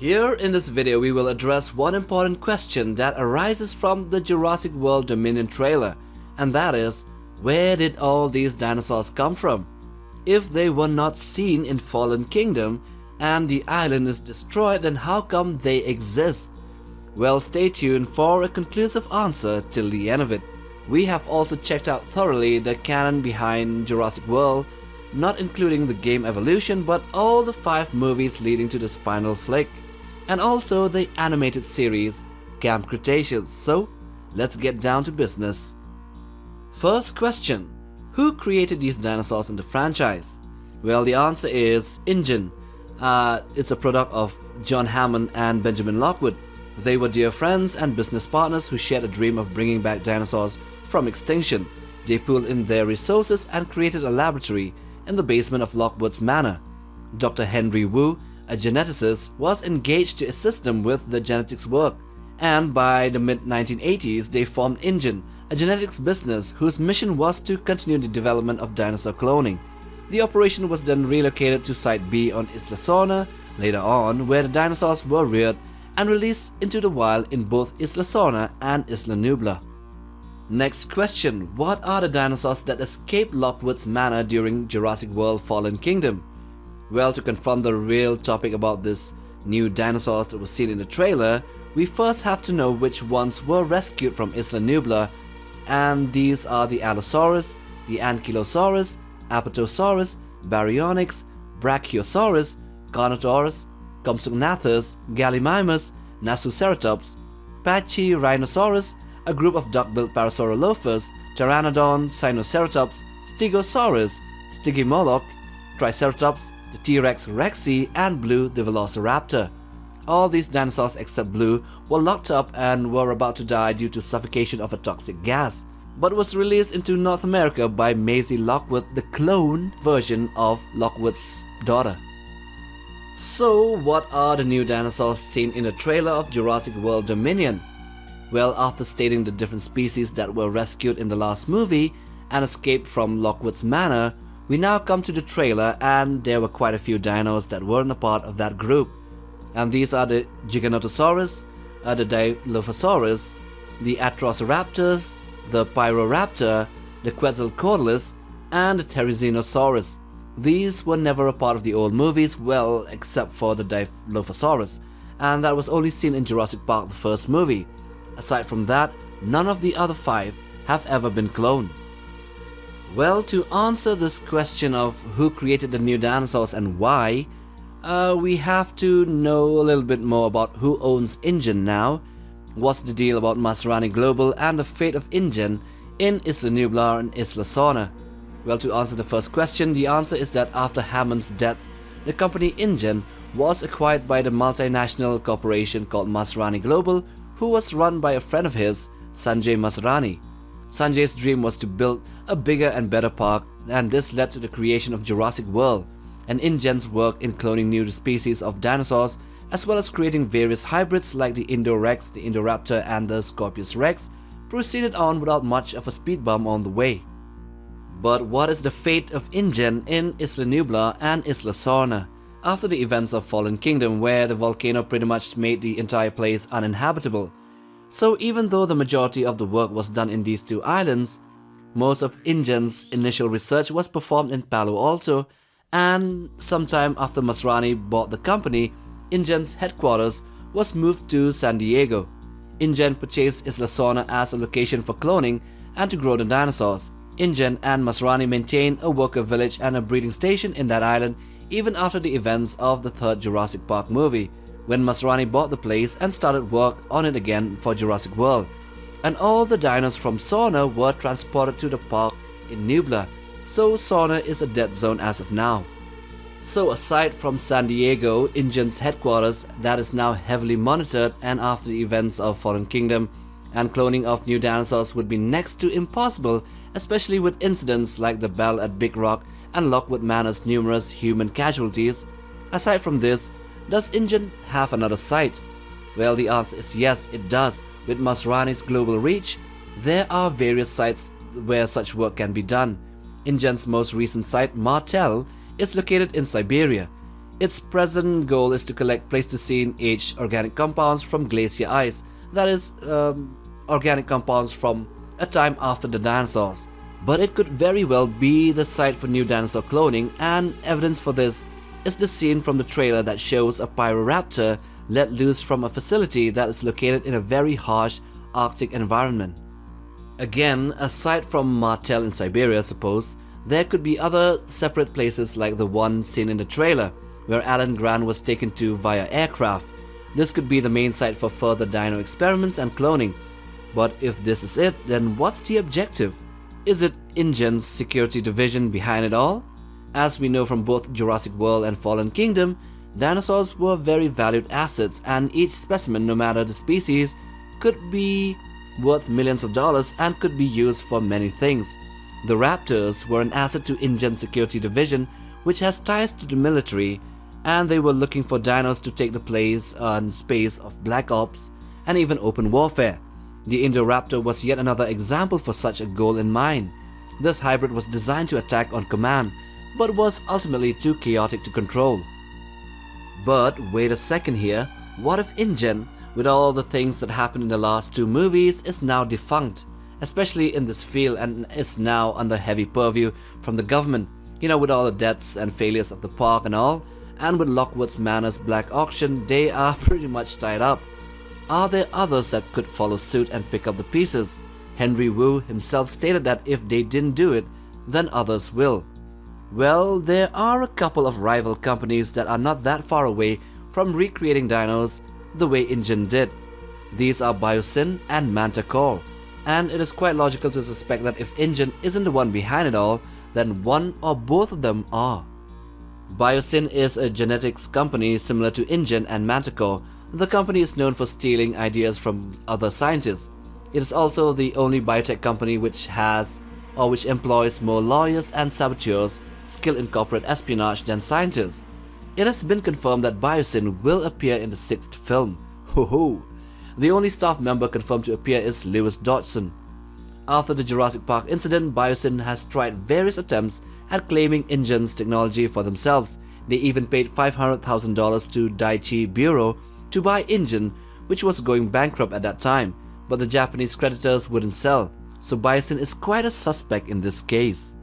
Here in this video we will address one important question that arises from the Jurassic World Dominion trailer, and that is, where did all these dinosaurs come from? If they were not seen in Fallen Kingdom and the island is destroyed, then how come they exist? Well, stay tuned for a conclusive answer till the end of it. We have also checked out thoroughly the canon behind Jurassic World, not including the game Evolution, but all the 5 movies leading to this final flick, and also the animated series Camp Cretaceous. So let's get down to business. First question: who created these dinosaurs in the franchise? Well, the answer is InGen. It's a product of John Hammond and Benjamin Lockwood. They were dear friends and business partners who shared a dream of bringing back dinosaurs from extinction. They pooled in their resources and created a laboratory in the basement of Lockwood's manor. Dr. Henry Wu, a geneticist, was engaged to assist them with the genetics work, and by the mid-1980s they formed InGen, a genetics business whose mission was to continue the development of dinosaur cloning. The operation was then relocated to Site B on Isla Sorna later on, where the dinosaurs were reared and released into the wild in both Isla Sorna and Isla Nublar. Next question: what are the dinosaurs that escaped Lockwood's manor during Jurassic World Fallen Kingdom? Well, to confirm the real topic about this new dinosaurs that was seen in the trailer, we first have to know which ones were rescued from Isla Nublar, and these are the Allosaurus, the Ankylosaurus, Apatosaurus, Baryonyx, Brachiosaurus, Carnotaurus, Compsognathus, Gallimimus, Nasuceratops, Pachyrhinosaurus, a group of duck-billed Parasaurolophus, Pteranodon, Sinoceratops, Stegosaurus, Stygimoloch, Triceratops, the T-Rex Rexy, and Blue the Velociraptor. All these dinosaurs except Blue were locked up and were about to die due to suffocation of a toxic gas, but was released into North America by Maisie Lockwood, the clone version of Lockwood's daughter. So what are the new dinosaurs seen in the trailer of Jurassic World Dominion? Well, after stating the different species that were rescued in the last movie and escaped from Lockwood's manor, we now come to the trailer, and there were quite a few dinos that weren't a part of that group. And these are the Giganotosaurus, the Dilophosaurus, the Atrociraptors, the Pyroraptor, the Quetzalcoatlus, and the Therizinosaurus. These were never a part of the old movies, well, except for the Dilophosaurus, and that was only seen in Jurassic Park, the first movie. Aside from that, none of the other 5 have ever been cloned. Well, to answer this question of who created the new dinosaurs and why, we have to know a little bit more about who owns InGen now, what's the deal about Masrani Global, and the fate of InGen in Isla Nublar and Isla Sorna. Well, to answer the first question, the answer is that after Hammond's death, the company InGen was acquired by the multinational corporation called Masrani Global, who was run by a friend of his, Sanjay Masrani. Sanjay's dream was to build a bigger and better park, and this led to the creation of Jurassic World, and InGen's work in cloning new species of dinosaurs, as well as creating various hybrids like the Indorex, the Indoraptor, and the Scorpius Rex, proceeded on without much of a speed bump on the way. But what is the fate of InGen in Isla Nublar and Isla Sorna after the events of Fallen Kingdom, where the volcano pretty much made the entire place uninhabitable? So even though the majority of the work was done in these 2 islands, most of InGen's initial research was performed in Palo Alto, and sometime after Masrani bought the company, InGen's headquarters was moved to San Diego. InGen purchased Isla Sorna as a location for cloning and to grow the dinosaurs. InGen and Masrani maintain a worker village and a breeding station in that island even after the events of the 3rd Jurassic Park movie, when Masrani bought the place and started work on it again for Jurassic World. And all the dinos from Sorna were transported to the park in Nublar, so Sorna is a dead zone as of now. So aside from San Diego, InGen's headquarters that is now heavily monitored, and after the events of Fallen Kingdom, and cloning of new dinosaurs would be next to impossible, especially with incidents like the Bell at Big Rock and Lockwood Manor's numerous human casualties. Aside from this, does InGen have another site? Well, the answer is yes, it does. With Masrani's global reach, there are various sites where such work can be done. InGen's most recent site, Martel, is located in Siberia. Its present goal is to collect Pleistocene-aged organic compounds from glacier ice, that is, organic compounds from a time after the dinosaurs. But it could very well be the site for new dinosaur cloning, and evidence for this is the scene from the trailer that shows a Pyroraptor let loose from a facility that is located in a very harsh Arctic environment. Again, aside from Martel in Siberia, suppose, there could be other separate places like the one seen in the trailer, where Alan Grant was taken to via aircraft. This could be the main site for further dino experiments and cloning. But if this is it, then what's the objective? Is it InGen's security division behind it all? As we know from both Jurassic World and Fallen Kingdom, dinosaurs were very valued assets, and each specimen, no matter the species, could be worth millions of dollars and could be used for many things. The Raptors were an asset to InGen's security division, which has ties to the military, and they were looking for dinos to take the place and space of Black Ops and even open warfare. The Indoraptor was yet another example for such a goal in mind. This hybrid was designed to attack on command, but was ultimately too chaotic to control. But wait a second here, what if InGen, with all the things that happened in the last two movies, is now defunct, especially in this field, and is now under heavy purview from the government, with all the deaths and failures of the park and all, and with Lockwood's Manor's black auction, they are pretty much tied up. Are there others that could follow suit and pick up the pieces? Henry Wu himself stated that if they didn't do it, then others will. Well, there are a couple of rival companies that are not that far away from recreating dinos the way InGen did. These are Biosyn and Manticore, and it is quite logical to suspect that if InGen isn't the one behind it all, then one or both of them are. Biosyn is a genetics company similar to InGen and Manticore. The company is known for stealing ideas from other scientists. It is also the only biotech company which employs more lawyers and saboteurs skilled in corporate espionage than scientists. It has been confirmed that Biosyn will appear in the 6th film. Ho-ho! The only staff member confirmed to appear is Lewis Dodgson. After the Jurassic Park incident, Biosyn has tried various attempts at claiming InGen's technology for themselves. They even paid $500,000 to Daiichi Bureau to buy InGen, which was going bankrupt at that time, but the Japanese creditors wouldn't sell, so Biosyn is quite a suspect in this case.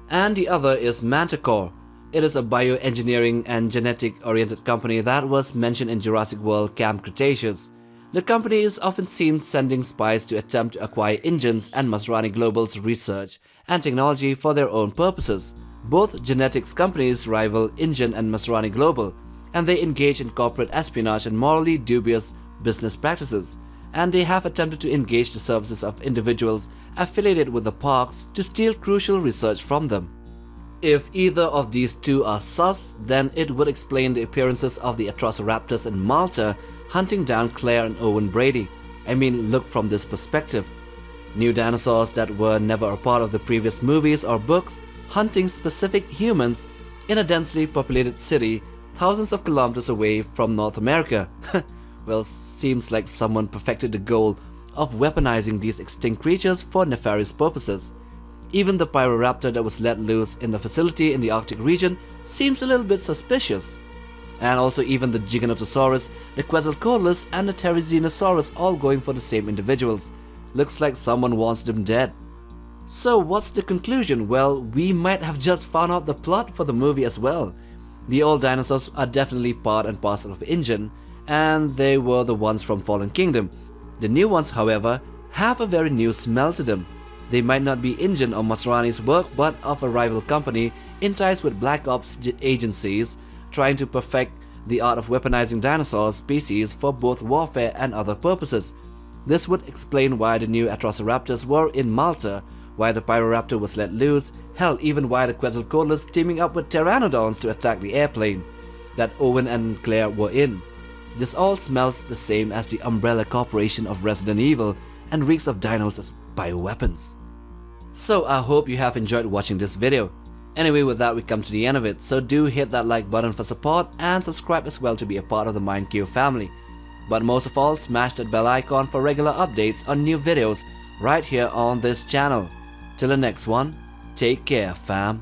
And the other is Manticore. It is a bioengineering and genetic-oriented company that was mentioned in Jurassic World Camp Cretaceous. The company is often seen sending spies to attempt to acquire InGen's and Masrani Global's research and technology for their own purposes. Both genetics companies rival InGen and Masrani Global, and they engage in corporate espionage and morally dubious business practices, and they have attempted to engage the services of individuals affiliated with the parks to steal crucial research from them. If either of these two are sus, then it would explain the appearances of the Atrociraptors in Malta hunting down Claire and Owen Grady. I mean, look from this perspective. New dinosaurs that were never a part of the previous movies or books hunting specific humans in a densely populated city thousands of kilometers away from North America. Well, seems like someone perfected the goal of weaponizing these extinct creatures for nefarious purposes. Even the Pyroraptor that was let loose in the facility in the Arctic region seems a little bit suspicious. And also even the Giganotosaurus, the Quetzalcoatlus and the Therizinosaurus all going for the same individuals. Looks like someone wants them dead. So what's the conclusion? Well, we might have just found out the plot for the movie as well. The old dinosaurs are definitely part and parcel of InGen, and they were the ones from Fallen Kingdom. The new ones, however, have a very new smell to them. They might not be InGen or Masrani's work, but of a rival company in ties with Black Ops agencies trying to perfect the art of weaponizing dinosaur species for both warfare and other purposes. This would explain why the new Atrociraptors were in Malta, why the Pyroraptor was let loose, hell, even why the Quetzalcoatlus teaming up with Pteranodons to attack the airplane that Owen and Claire were in. This all smells the same as the Umbrella Corporation of Resident Evil and reeks of dinos as bioweapons. So I hope you have enjoyed watching this video. Anyway, with that we come to the end of it, so do hit that like button for support and subscribe as well to be a part of the MindQ family. But most of all, smash that bell icon for regular updates on new videos right here on this channel. Till the next one, take care fam.